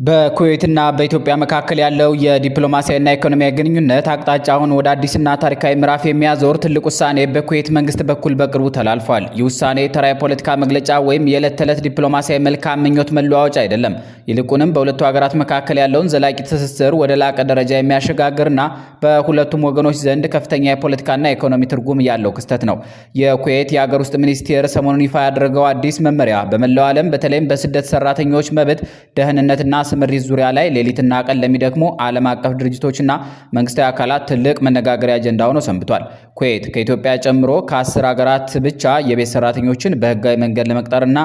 በኩዌትና በኢትዮጵያ መካከል ያለው የዲፕሎማሲያዊና ኢኮኖሚያዊ ግንኙነት አቅጣጫውን ወደ አዲስና ታሪካዊ ምዕራፍ የሚያዞር ትልቅ ውሳኔ በኩዌት መንግስት በኩል በቅርቡ ተላልፏል። ይህ ውሳኔ ተራ የፖለቲካ መግለጫ ወይም የዕለት ተዕለት ዲፕሎማሲያዊ መልካም ምኞት መለዋወጫ አይደለም። ይልቁንም በሁለቱ ሀገራት መካከል ያለውን ዘላቂ ትስስር ወደ ላቀ ደረጃ የሚያሸጋግርና በሁለቱም ወገኖች ዘንድ ከፍተኛ የፖለቲካና ኢኮኖሚ ትርጉም ያለው ክስተት ነው። የኩዌት የሀገር ውስጥ ሚኒስቴር ሰሞኑን ይፋ ያደረገው አዲስ መመሪያ በመላው ዓለም በተለይም በስደት ሰራተኞች መብት፣ ደህንነትና ስምሪት ዙሪያ ላይ ሌሊትና ቀን ለሚደክሙ ዓለም አቀፍ ድርጅቶችና መንግስታዊ አካላት ትልቅ መነጋገሪያ አጀንዳ ሆኖ ሰንብቷል። ኩዌት ከኢትዮጵያ ጨምሮ ከ10 ሀገራት ብቻ የቤት ሰራተኞችን በህጋዊ መንገድ ለመቅጠርና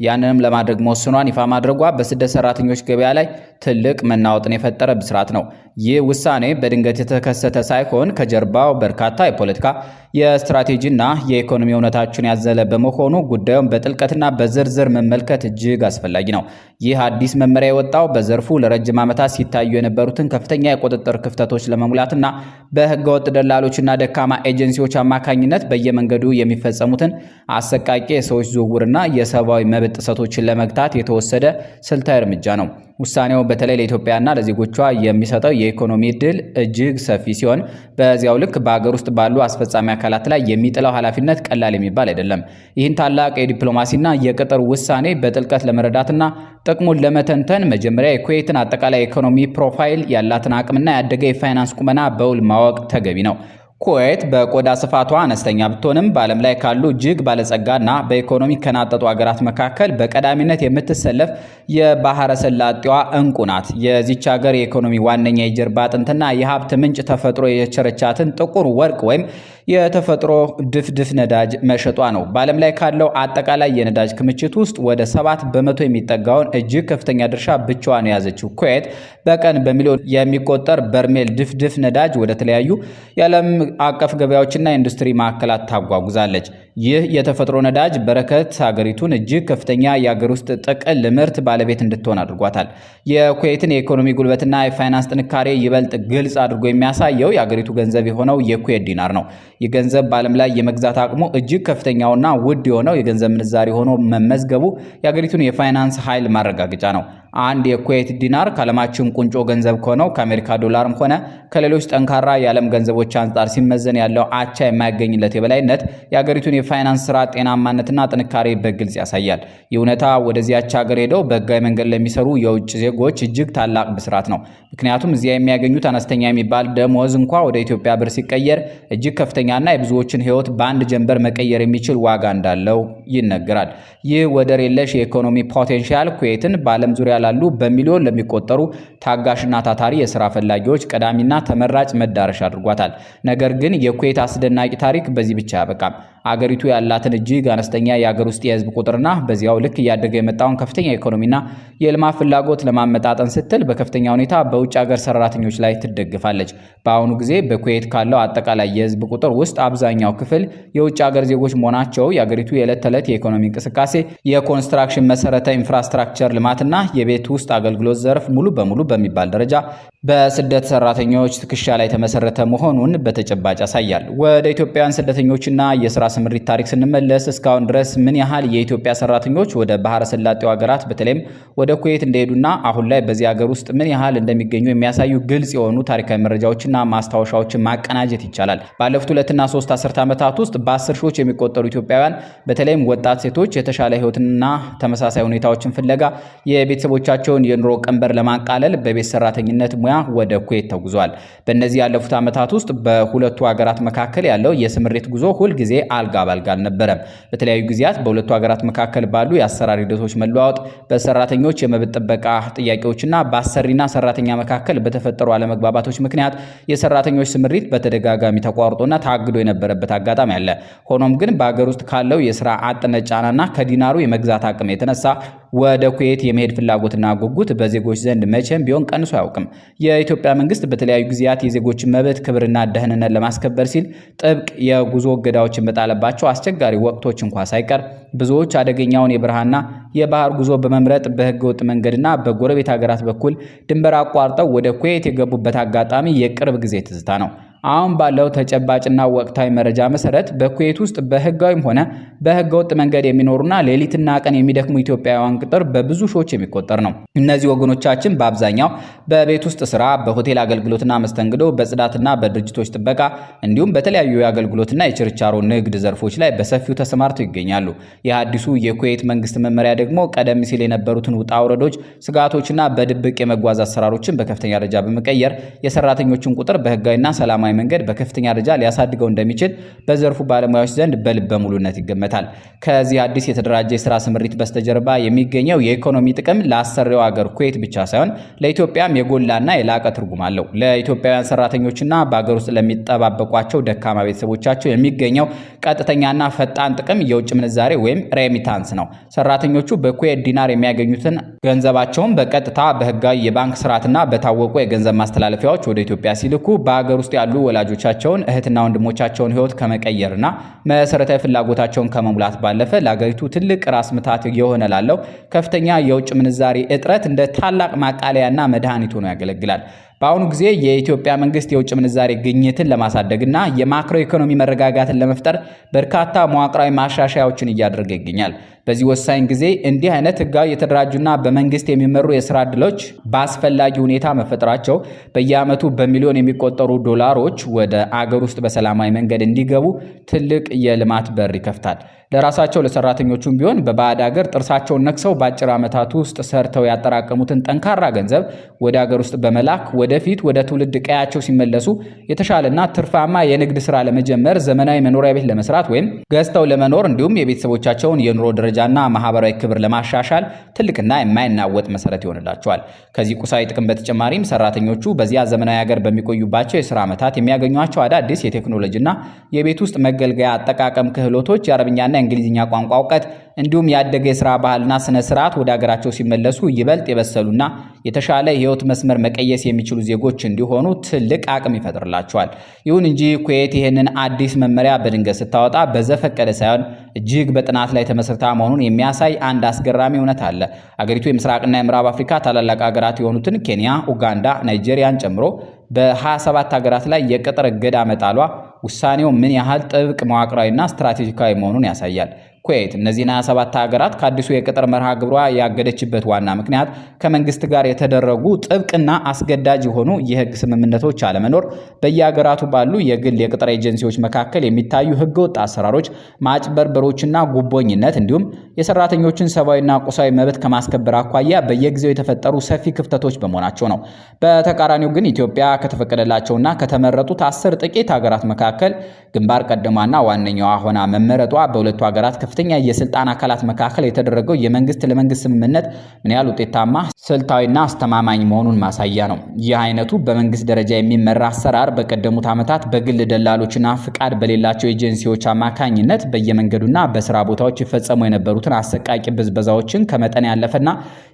ያንንም ለማድረግ መወሰኗን ይፋ ማድረጓ በስደት ሰራተኞች ገበያ ላይ ትልቅ መናወጥን የፈጠረ ብስራት ነው። ይህ ውሳኔ በድንገት የተከሰተ ሳይሆን ከጀርባው በርካታ የፖለቲካ የስትራቴጂና የኢኮኖሚ እውነታዎችን ያዘለ በመሆኑ ጉዳዩን በጥልቀትና በዝርዝር መመልከት እጅግ አስፈላጊ ነው። ይህ አዲስ መመሪያ የወጣው በዘርፉ ለረጅም ዓመታት ሲታዩ የነበሩትን ከፍተኛ የቁጥጥር ክፍተቶች ለመሙላትና በህገወጥ ደላሎችና ደካማ ኤጀንሲዎች አማካኝነት በየመንገዱ የሚፈጸሙትን አሰቃቂ የሰዎች ዝውውርና የሰብአዊ መብት ጥሰቶችን ለመግታት የተወሰደ ስልታዊ እርምጃ ነው። ውሳኔው በተለይ ለኢትዮጵያና ለዜጎቿ የሚሰጠው የኢኮኖሚ ዕድል እጅግ ሰፊ ሲሆን በዚያው ልክ በሀገር ውስጥ ባሉ አስፈጻሚ አካላት ላይ የሚጥለው ኃላፊነት ቀላል የሚባል አይደለም። ይህን ታላቅ የዲፕሎማሲና የቅጥር ውሳኔ በጥልቀት ለመረዳትና ጥቅሙን ለመተንተን መጀመሪያ የኩዌትን አጠቃላይ ኢኮኖሚ ፕሮፋይል፣ ያላትን አቅምና ያደገ የፋይናንስ ቁመና በውል ማወቅ ተገቢ ነው። ኩዌት በቆዳ ስፋቷ አነስተኛ ብትሆንም በዓለም ላይ ካሉ እጅግ ባለጸጋና በኢኮኖሚ ከናጠጡ ሀገራት መካከል በቀዳሚነት የምትሰለፍ የባህረ ሰላጤዋ እንቁ ናት። የዚች ሀገር የኢኮኖሚ ዋነኛ የጀርባ አጥንትና የሀብት ምንጭ ተፈጥሮ የቸረቻትን ጥቁር ወርቅ ወይም የተፈጥሮ ድፍድፍ ነዳጅ መሸጧ ነው። በዓለም ላይ ካለው አጠቃላይ የነዳጅ ክምችት ውስጥ ወደ 7 በመቶ የሚጠጋውን እጅግ ከፍተኛ ድርሻ ብቻዋን የያዘችው ኩዌት በቀን በሚሊዮን የሚቆጠር በርሜል ድፍድፍ ነዳጅ ወደ ተለያዩ የዓለም አቀፍ ገበያዎችና ኢንዱስትሪ ማዕከላት ታጓጉዛለች። ይህ የተፈጥሮ ነዳጅ በረከት ሀገሪቱን እጅግ ከፍተኛ የሀገር ውስጥ ጥቅል ምርት ባለቤት እንድትሆን አድርጓታል። የኩዌትን የኢኮኖሚ ጉልበትና የፋይናንስ ጥንካሬ ይበልጥ ግልጽ አድርጎ የሚያሳየው የሀገሪቱ ገንዘብ የሆነው የኩዌት ዲናር ነው። ይህ ገንዘብ በዓለም ላይ የመግዛት አቅሙ እጅግ ከፍተኛውና ውድ የሆነው የገንዘብ ምንዛሪ ሆኖ መመዝገቡ የሀገሪቱን የፋይናንስ ኃይል ማረጋገጫ ነው። አንድ የኩዌት ዲናር ከዓለማችን ቁንጮ ገንዘብ ከሆነው ከአሜሪካ ዶላርም ሆነ ከሌሎች ጠንካራ የዓለም ገንዘቦች አንጻር ሲመዘን ያለው አቻ የማያገኝለት የበላይነት የሀገሪቱን የፋይናንስ ስራ ጤናማነትና ጥንካሬ በግልጽ ያሳያል። ይህ እውነታ ወደዚያች ሀገር ሄደው በህጋዊ መንገድ ለሚሰሩ የውጭ ዜጎች እጅግ ታላቅ ብስራት ነው። ምክንያቱም እዚያ የሚያገኙት አነስተኛ የሚባል ደሞዝ እንኳ ወደ ኢትዮጵያ ብር ሲቀየር እጅግ ከፍተኛና የብዙዎችን ህይወት በአንድ ጀንበር መቀየር የሚችል ዋጋ እንዳለው ይነገራል። ይህ ወደር የለሽ የኢኮኖሚ ፖቴንሻል ኩዌትን በዓለም ዙሪያ ላሉ በሚሊዮን ለሚቆጠሩ ታጋሽና ታታሪ የሥራ ፈላጊዎች ቀዳሚና ተመራጭ መዳረሻ አድርጓታል። ነገር ግን የኩዌት አስደናቂ ታሪክ በዚህ ብቻ አያበቃም። አገሪቱ ያላትን እጅግ አነስተኛ የአገር ውስጥ የህዝብ ቁጥርና በዚያው ልክ እያደገ የመጣውን ከፍተኛ ኢኮኖሚና የልማት ፍላጎት ለማመጣጠን ስትል በከፍተኛ ሁኔታ በውጭ ሀገር ሰራተኞች ላይ ትደግፋለች። በአሁኑ ጊዜ በኩዌት ካለው አጠቃላይ የህዝብ ቁጥር ውስጥ አብዛኛው ክፍል የውጭ ሀገር ዜጎች መሆናቸው የአገሪቱ የዕለት ተዕለት የኢኮኖሚ እንቅስቃሴ፣ የኮንስትራክሽን መሰረተ ኢንፍራስትራክቸር ልማትና የቤት ውስጥ አገልግሎት ዘርፍ ሙሉ በሙሉ በሚባል ደረጃ በስደት ሰራተኞች ትከሻ ላይ ተመሰረተ መሆኑን በተጨባጭ ያሳያል። ወደ ኢትዮጵያውያን ስደተኞችና የስራ ስምሪት ታሪክ ስንመለስ እስካሁን ድረስ ምን ያህል የኢትዮጵያ ሰራተኞች ወደ ባህረ ሰላጤው ሀገራት በተለይም ወደ ኩዌት እንደሄዱና አሁን ላይ በዚህ ሀገር ውስጥ ምን ያህል እንደሚገኙ የሚያሳዩ ግልጽ የሆኑ ታሪካዊ መረጃዎችና ማስታወሻዎችን ማቀናጀት ይቻላል። ባለፉት 2 እና 3 አስርት ዓመታት ውስጥ በ10 ሺዎች የሚቆጠሩ ኢትዮጵያውያን በተለይም ወጣት ሴቶች የተሻለ ህይወትና ተመሳሳይ ሁኔታዎችን ፍለጋ የቤተሰቦቻቸውን የኑሮ ቀንበር ለማቃለል በቤት ሰራተኝነት ሙያ ወደ ኩዌት ተጉዟል። በእነዚህ ያለፉት ዓመታት ውስጥ በሁለቱ ሀገራት መካከል ያለው የስምሪት ጉዞ ሁልጊዜ አልጋ ባልጋ አልነበረም። በተለያዩ ጊዜያት በሁለቱ ሀገራት መካከል ባሉ የአሰራር ሂደቶች መለዋወጥ፣ በሰራተኞች የመብት ጥበቃ ጥያቄዎችና በአሰሪና ሰራተኛ መካከል በተፈጠሩ አለመግባባቶች ምክንያት የሰራተኞች ስምሪት በተደጋጋሚ ተቋርጦና ታግዶ የነበረበት አጋጣሚ አለ። ሆኖም ግን በሀገር ውስጥ ካለው የስራ አጥነት ጫናና ከዲናሩ የመግዛት አቅም የተነሳ ወደ ኩዌት የመሄድ ፍላጎትና ጉጉት በዜጎች ዘንድ መቼም ቢሆን ቀንሶ አያውቅም። የኢትዮጵያ መንግስት በተለያዩ ጊዜያት የዜጎችን መብት ክብርና ደህንነት ለማስከበር ሲል ጥብቅ የጉዞ እገዳዎችን በጣለባቸው አስቸጋሪ ወቅቶች እንኳ ሳይቀር ብዙዎች አደገኛውን የበረሃና የባህር ጉዞ በመምረጥ በህገወጥ መንገድና በጎረቤት ሀገራት በኩል ድንበር አቋርጠው ወደ ኩዌት የገቡበት አጋጣሚ የቅርብ ጊዜ ትዝታ ነው። አሁን ባለው ተጨባጭና ወቅታዊ መረጃ መሰረት በኩዌት ውስጥ በህጋዊም ሆነ በህገወጥ መንገድ የሚኖሩና ሌሊትና ቀን የሚደክሙ ኢትዮጵያውያን ቁጥር በብዙ ሺዎች የሚቆጠር ነው። እነዚህ ወገኖቻችን በአብዛኛው በቤት ውስጥ ስራ፣ በሆቴል አገልግሎትና መስተንግዶ፣ በጽዳትና በድርጅቶች ጥበቃ እንዲሁም በተለያዩ የአገልግሎትና የችርቻሮ ንግድ ዘርፎች ላይ በሰፊው ተሰማርተው ይገኛሉ። የአዲሱ የኩዌት መንግስት መመሪያ ደግሞ ቀደም ሲል የነበሩትን ውጣ ውረዶች፣ ስጋቶችና በድብቅ የመጓዝ አሰራሮችን በከፍተኛ ደረጃ በመቀየር የሰራተኞችን ቁጥር በህጋዊና ሰላማዊ መንገድ በከፍተኛ ደረጃ ሊያሳድገው እንደሚችል በዘርፉ ባለሙያዎች ዘንድ በልበ ሙሉነት ይገመታል። ከዚህ አዲስ የተደራጀ የሥራ ስምሪት በስተጀርባ የሚገኘው የኢኮኖሚ ጥቅም ለአሰሪው ሀገር ኩዌት ብቻ ሳይሆን ለኢትዮጵያም የጎላና የላቀ ትርጉም አለው። ለኢትዮጵያውያን ሰራተኞችና በሀገር ውስጥ ለሚጠባበቋቸው ደካማ ቤተሰቦቻቸው የሚገኘው ቀጥተኛና ፈጣን ጥቅም የውጭ ምንዛሬ ወይም ሬሚታንስ ነው። ሰራተኞቹ በኩዌት ዲናር የሚያገኙትን ገንዘባቸውን በቀጥታ በህጋዊ የባንክ ስርዓትና በታወቁ የገንዘብ ማስተላለፊያዎች ወደ ኢትዮጵያ ሲልኩ በሀገር ውስጥ ያሉ ወላጆቻቸውን እህትና ወንድሞቻቸውን ህይወት ከመቀየርና መሰረታዊ ፍላጎታቸውን ከመሙላት ባለፈ ለሀገሪቱ ትልቅ ራስ ምታት የሆነ ላለው ከፍተኛ የውጭ ምንዛሬ እጥረት እንደ ታላቅ ማቃለያና መድኃኒት ሆኖ ያገለግላል። በአሁኑ ጊዜ የኢትዮጵያ መንግስት የውጭ ምንዛሬ ግኝትን ለማሳደግና የማክሮ ኢኮኖሚ መረጋጋትን ለመፍጠር በርካታ መዋቅራዊ ማሻሻያዎችን እያደረገ ይገኛል። በዚህ ወሳኝ ጊዜ እንዲህ አይነት ህጋዊ የተደራጁና በመንግስት የሚመሩ የስራ ዕድሎች በአስፈላጊ ሁኔታ መፈጠራቸው በየዓመቱ በሚሊዮን የሚቆጠሩ ዶላሮች ወደ አገር ውስጥ በሰላማዊ መንገድ እንዲገቡ ትልቅ የልማት በር ይከፍታል። ለራሳቸው ለሰራተኞቹም ቢሆን በባዕድ ሀገር ጥርሳቸውን ነክሰው በአጭር ዓመታት ውስጥ ሰርተው ያጠራቀሙትን ጠንካራ ገንዘብ ወደ ሀገር ውስጥ በመላክ ወደፊት ወደ ትውልድ ቀያቸው ሲመለሱ የተሻለና ትርፋማ የንግድ ስራ ለመጀመር፣ ዘመናዊ መኖሪያ ቤት ለመስራት ወይም ገዝተው ለመኖር እንዲሁም የቤተሰቦቻቸውን የኑሮ ደረጃና ማህበራዊ ክብር ለማሻሻል ትልቅና የማይናወጥ መሰረት ይሆንላቸዋል። ከዚህ ቁሳዊ ጥቅም በተጨማሪም ሰራተኞቹ በዚያ ዘመናዊ ሀገር በሚቆዩባቸው የስራ ዓመታት የሚያገኟቸው አዳዲስ የቴክኖሎጂና የቤት ውስጥ መገልገያ አጠቃቀም ክህሎቶች፣ የአረብኛና የእንግሊዝኛ ቋንቋ እውቀት እንዲሁም ያደገ የሥራ ባህልና ስነ ስርዓት ወደ ሀገራቸው ሲመለሱ ይበልጥ የበሰሉና የተሻለ የህይወት መስመር መቀየስ የሚችሉ ዜጎች እንዲሆኑ ትልቅ አቅም ይፈጥርላቸዋል። ይሁን እንጂ ኩዌት ይህንን አዲስ መመሪያ በድንገት ስታወጣ በዘፈቀደ ሳይሆን እጅግ በጥናት ላይ ተመስርታ መሆኑን የሚያሳይ አንድ አስገራሚ እውነት አለ። አገሪቱ የምስራቅና የምዕራብ አፍሪካ ታላላቅ ሀገራት የሆኑትን ኬንያ፣ ኡጋንዳ፣ ናይጄሪያን ጨምሮ በ27 ሀገራት ላይ የቅጥር እገዳ መጣሏ ውሳኔው ምን ያህል ጥብቅ መዋቅራዊና ስትራቴጂካዊ መሆኑን ያሳያል። ኩዌት እነዚህን 27 ሀገራት ከአዲሱ የቅጥር መርሃ ግብሯ ያገደችበት ዋና ምክንያት ከመንግስት ጋር የተደረጉ ጥብቅና አስገዳጅ የሆኑ የህግ ስምምነቶች አለመኖር፣ በየሀገራቱ ባሉ የግል የቅጥር ኤጀንሲዎች መካከል የሚታዩ ህገወጥ አሰራሮች፣ ማጭበርበሮችና ጉቦኝነት እንዲሁም የሰራተኞችን ሰብአዊና ቁሳዊ መብት ከማስከበር አኳያ በየጊዜው የተፈጠሩ ሰፊ ክፍተቶች በመሆናቸው ነው። በተቃራኒው ግን ኢትዮጵያ ከተፈቀደላቸውና ከተመረጡት 10 ጥቂት ሀገራት መካከል ግንባር ቀደሟና ዋነኛዋ ሆና መመረጧ በሁለቱ ሀገራት ከፍተኛ የስልጣን አካላት መካከል የተደረገው የመንግስት ለመንግስት ስምምነት ምን ያህል ውጤታማ፣ ስልታዊና አስተማማኝ መሆኑን ማሳያ ነው። ይህ አይነቱ በመንግስት ደረጃ የሚመራ አሰራር በቀደሙት ዓመታት በግል ደላሎችና ፍቃድ በሌላቸው ኤጀንሲዎች አማካኝነት በየመንገዱና በስራ ቦታዎች ይፈጸሙ የነበሩትን አሰቃቂ ብዝበዛዎችን፣ ከመጠን ያለፈና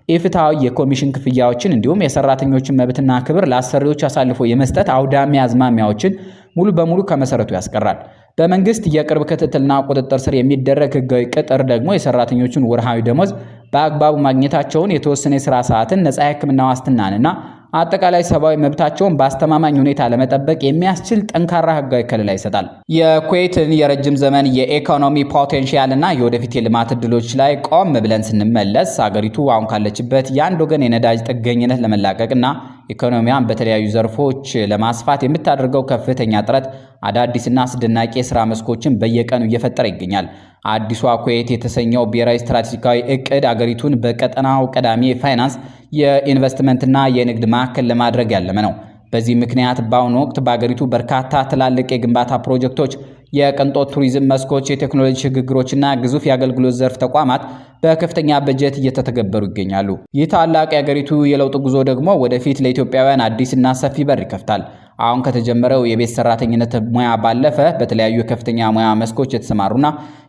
ኢፍትሐዊ የኮሚሽን ክፍያዎችን እንዲሁም የሰራተኞችን መብትና ክብር ለአሰሪዎች አሳልፎ የመስጠት አውዳሚ አዝማሚያዎችን ሙሉ በሙሉ ከመሰረቱ ያስቀራል። በመንግስት የቅርብ ክትትልና ቁጥጥር ስር የሚደረግ ህጋዊ ቅጥር ደግሞ የሰራተኞቹን ወርሃዊ ደሞዝ በአግባቡ ማግኘታቸውን፣ የተወሰነ የሥራ ሰዓትን፣ ነፃ የሕክምና ዋስትናንና አጠቃላይ ሰብአዊ መብታቸውን በአስተማማኝ ሁኔታ ለመጠበቅ የሚያስችል ጠንካራ ህጋዊ ከለላ ይሰጣል። የኩዌትን የረጅም ዘመን የኢኮኖሚ ፖቴንሻልና የወደፊት የልማት ዕድሎች ላይ ቆም ብለን ስንመለስ አገሪቱ አሁን ካለችበት የአንድ ወገን የነዳጅ ጥገኝነት ለመላቀቅና ኢኮኖሚያን በተለያዩ ዘርፎች ለማስፋት የምታደርገው ከፍተኛ ጥረት አዳዲስና አስደናቂ የሥራ መስኮችን በየቀኑ እየፈጠረ ይገኛል። አዲሷ ኩዌት የተሰኘው ብሔራዊ ስትራቴጂካዊ እቅድ አገሪቱን በቀጠናው ቀዳሚ የፋይናንስ የኢንቨስትመንትና የንግድ ማዕከል ለማድረግ ያለመ ነው። በዚህ ምክንያት በአሁኑ ወቅት በአገሪቱ በርካታ ትላልቅ የግንባታ ፕሮጀክቶች፣ የቅንጦት ቱሪዝም መስኮች፣ የቴክኖሎጂ ሽግግሮችና ግዙፍ የአገልግሎት ዘርፍ ተቋማት በከፍተኛ በጀት እየተተገበሩ ይገኛሉ። ይህ ታላቅ የአገሪቱ የለውጥ ጉዞ ደግሞ ወደፊት ለኢትዮጵያውያን አዲስና ሰፊ በር ይከፍታል። አሁን ከተጀመረው የቤት ሰራተኝነት ሙያ ባለፈ በተለያዩ የከፍተኛ ሙያ መስኮች የተሰማሩና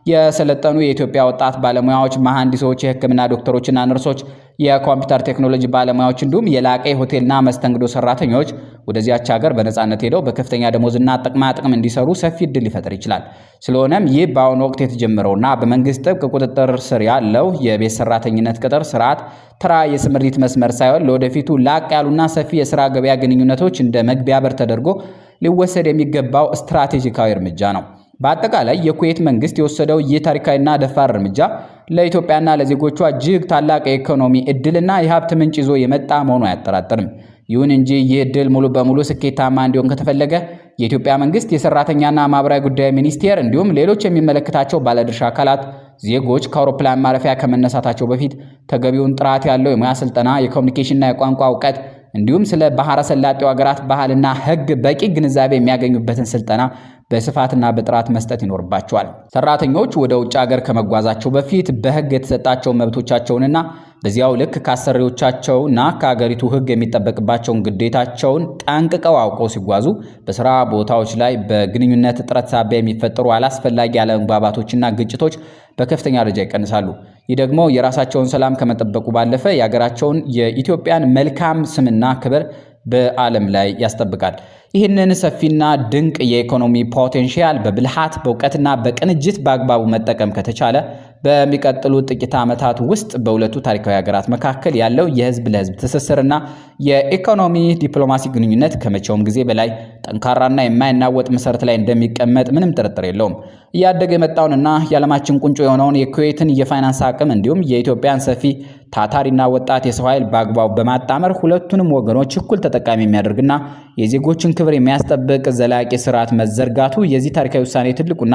የሰለጠኑ የኢትዮጵያ ወጣት ባለሙያዎች፣ መሐንዲሶች፣ የሕክምና ዶክተሮችና ነርሶች፣ የኮምፒውተር ቴክኖሎጂ ባለሙያዎች እንዲሁም የላቀ ሆቴልና መስተንግዶ ሰራተኞች ወደዚያች ሀገር በነፃነት ሄደው በከፍተኛ ደሞዝና ጥቅማ ጥቅም እንዲሰሩ ሰፊ እድል ሊፈጥር ይችላል። ስለሆነም ይህ በአሁኑ ወቅት የተጀመረውና በመንግስት ጥብቅ ቁጥጥር ስር ያለው የቤት ሰራተኝነት ቅጥር ስርዓት ተራ የስምሪት መስመር ሳይሆን ለወደፊቱ ላቅ ያሉና ሰፊ የስራ ገበያ ግንኙነቶች እንደ መግቢያ በር ተደርጎ ሊወሰድ የሚገባው ስትራቴጂካዊ እርምጃ ነው። በአጠቃላይ የኩዌት መንግስት የወሰደው ይህ ታሪካዊና ደፋር እርምጃ ለኢትዮጵያና ለዜጎቿ እጅግ ታላቅ የኢኮኖሚ እድልና የሀብት ምንጭ ይዞ የመጣ መሆኑ አያጠራጥርም። ይሁን እንጂ ይህ እድል ሙሉ በሙሉ ስኬታማ እንዲሆን ከተፈለገ የኢትዮጵያ መንግስት የሰራተኛና ማህበራዊ ጉዳይ ሚኒስቴር እንዲሁም ሌሎች የሚመለከታቸው ባለድርሻ አካላት ዜጎች ከአውሮፕላን ማረፊያ ከመነሳታቸው በፊት ተገቢውን ጥራት ያለው የሙያ ስልጠና፣ የኮሙኒኬሽንና የቋንቋ እውቀት እንዲሁም ስለ ባህረ ሰላጤው ሀገራት ባህልና ሕግ በቂ ግንዛቤ የሚያገኙበትን ስልጠና በስፋትና በጥራት መስጠት ይኖርባቸዋል። ሰራተኞች ወደ ውጭ ሀገር ከመጓዛቸው በፊት በሕግ የተሰጣቸው መብቶቻቸውንና በዚያው ልክ ከአሰሪዎቻቸውና ከሀገሪቱ ሕግ የሚጠበቅባቸውን ግዴታቸውን ጠንቅቀው አውቀው ሲጓዙ በስራ ቦታዎች ላይ በግንኙነት እጥረት ሳቢያ የሚፈጠሩ አላስፈላጊ አለመግባባቶችና ግጭቶች በከፍተኛ ደረጃ ይቀንሳሉ። ይህ ደግሞ የራሳቸውን ሰላም ከመጠበቁ ባለፈ የሀገራቸውን የኢትዮጵያን መልካም ስምና ክብር በዓለም ላይ ያስጠብቃል። ይህንን ሰፊና ድንቅ የኢኮኖሚ ፖቴንሻል በብልሃት በእውቀትና በቅንጅት በአግባቡ መጠቀም ከተቻለ በሚቀጥሉት ጥቂት ዓመታት ውስጥ በሁለቱ ታሪካዊ ሀገራት መካከል ያለው የህዝብ ለህዝብ ትስስርና የኢኮኖሚ ዲፕሎማሲ ግንኙነት ከመቼውም ጊዜ በላይ ጠንካራና የማይናወጥ መሰረት ላይ እንደሚቀመጥ ምንም ጥርጥር የለውም። እያደገ የመጣውንና የዓለማችን ቁንጮ የሆነውን የኩዌትን የፋይናንስ አቅም እንዲሁም የኢትዮጵያን ሰፊ ታታሪና ወጣት የሰው ኃይል በአግባቡ በማጣመር ሁለቱንም ወገኖች እኩል ተጠቃሚ የሚያደርግና የዜጎችን ክብር የሚያስጠብቅ ዘላቂ ስርዓት መዘርጋቱ የዚህ ታሪካዊ ውሳኔ ትልቁና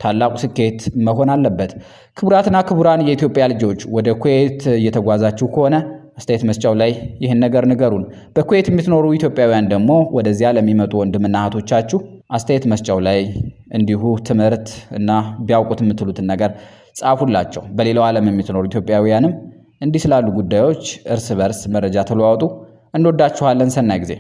ታላቁ ስኬት መሆን አለበት። ክቡራትና ክቡራን የኢትዮጵያ ልጆች ወደ ኩዌት እየተጓዛችሁ ከሆነ አስተያየት መስጫው ላይ ይህን ነገር ንገሩን። በኩዌት የምትኖሩ ኢትዮጵያውያን ደግሞ ወደዚያ ለሚመጡ ወንድምና እህቶቻችሁ አስተያየት መስጫው ላይ እንዲሁ ትምህርት እና ቢያውቁት የምትሉትን ነገር ጻፉላቸው። በሌላው ዓለም የምትኖሩ ኢትዮጵያውያንም እንዲህ ስላሉ ጉዳዮች እርስ በርስ መረጃ ተለዋወጡ። እንወዳችኋለን። ሰናይ ጊዜ